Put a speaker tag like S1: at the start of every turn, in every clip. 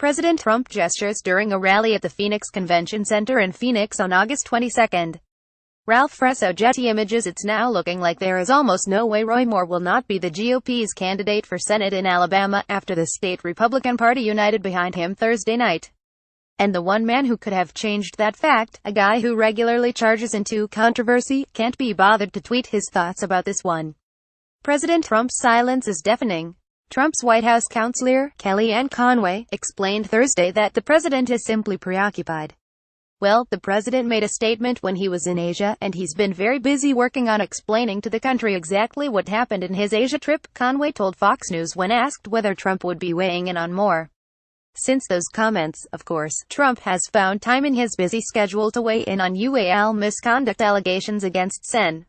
S1: President Trump gestures during a rally at the Phoenix Convention Center in Phoenix on August 22. FresoGetty Images It's now looking like there is almost no way Roy Moore will not be the GOP's candidate for Senate in Alabama, after the state Republican Party united behind him Thursday night. And the one man who could have changed that fact, a guy who regularly charges into controversy, can't be bothered to tweet his thoughts about this one. President Trump's silence is deafening. Trump's White House counselor, Kellyanne Conway, explained Thursday that the president is simply preoccupied. Well, the president made a statement when he was in Asia, and he's been very busy working on explaining to the country exactly what happened in his Asia trip, Conway told Fox News when asked whether Trump would be weighing in on Moore. Since those comments, of course, Trump has found time in his busy schedule to weigh in on UAL misconduct allegations against Sen.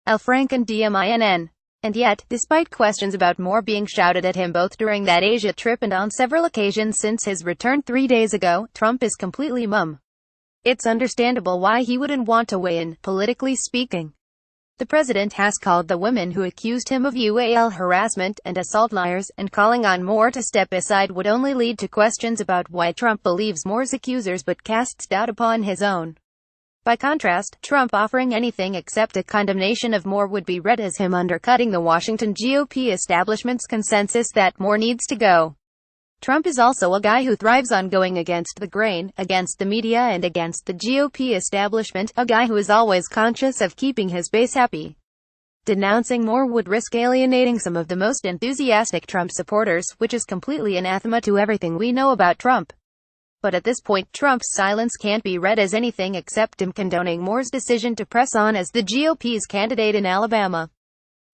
S1: Al Franken DMINN. And yet, despite questions about Moore being shouted at him both during that Asia trip and on several occasions since his return 3 days ago, Trump is completely mum. It's understandable why he wouldn't want to weigh in, politically speaking. The president has called the women who accused him of UAL harassment and assault liars, and calling on Moore to step aside would only lead to questions about why Trump believes Moore's accusers but casts doubt upon his own. By contrast, Trump offering anything except a condemnation of Moore would be read as him undercutting the Washington GOP establishment's consensus that Moore needs to go. Trump is also a guy who thrives on going against the grain, against the media and against the GOP establishment, a guy who is always conscious of keeping his base happy. Denouncing Moore would risk alienating some of the most enthusiastic Trump supporters, which is completely anathema to everything we know about Trump. But at this point, Trump's silence can't be read as anything except him condoning Moore's decision to press on as the GOP's candidate in Alabama.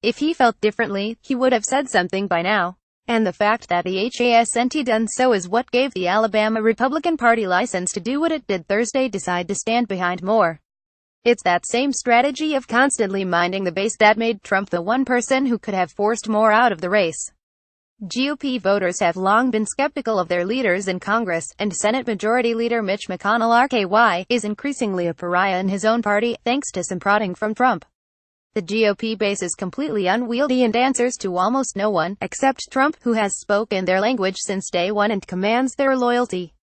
S1: If he felt differently, he would have said something by now. And the fact that he hasn't done so is what gave the Alabama Republican Party license to do what it did Thursday: decide to stand behind Moore. It's that same strategy of constantly minding the base that made Trump the one person who could have forced Moore out of the race. GOP voters have long been skeptical of their leaders in Congress, and Senate Majority Leader Mitch McConnell RKY is increasingly a pariah in his own party, thanks to some prodding from Trump. The GOP base is completely unwieldy and answers to almost no one, except Trump, who has spoken their language since day one and commands their loyalty.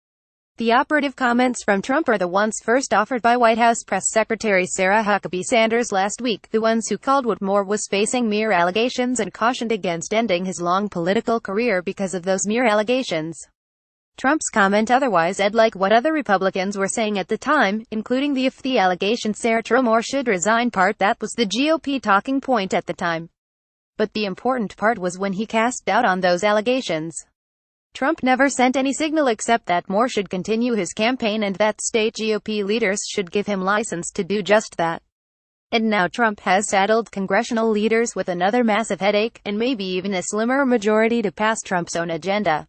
S1: The operative comments from Trump are the ones first offered by White House Press Secretary Sarah Huckabee Sanders last week, the ones who called what Moore was facing mere allegations and cautioned against ending his long political career because of those mere allegations. Trump's comment otherwise read like what other Republicans were saying at the time, including the "if the allegations are true, Moore should resign" part. That was the GOP talking point at the time. But the important part was when he cast doubt on those allegations. Trump never sent any signal except that Moore should continue his campaign and that state GOP leaders should give him license to do just that. And now Trump has saddled congressional leaders with another massive headache, and maybe even a slimmer majority to pass Trump's own agenda.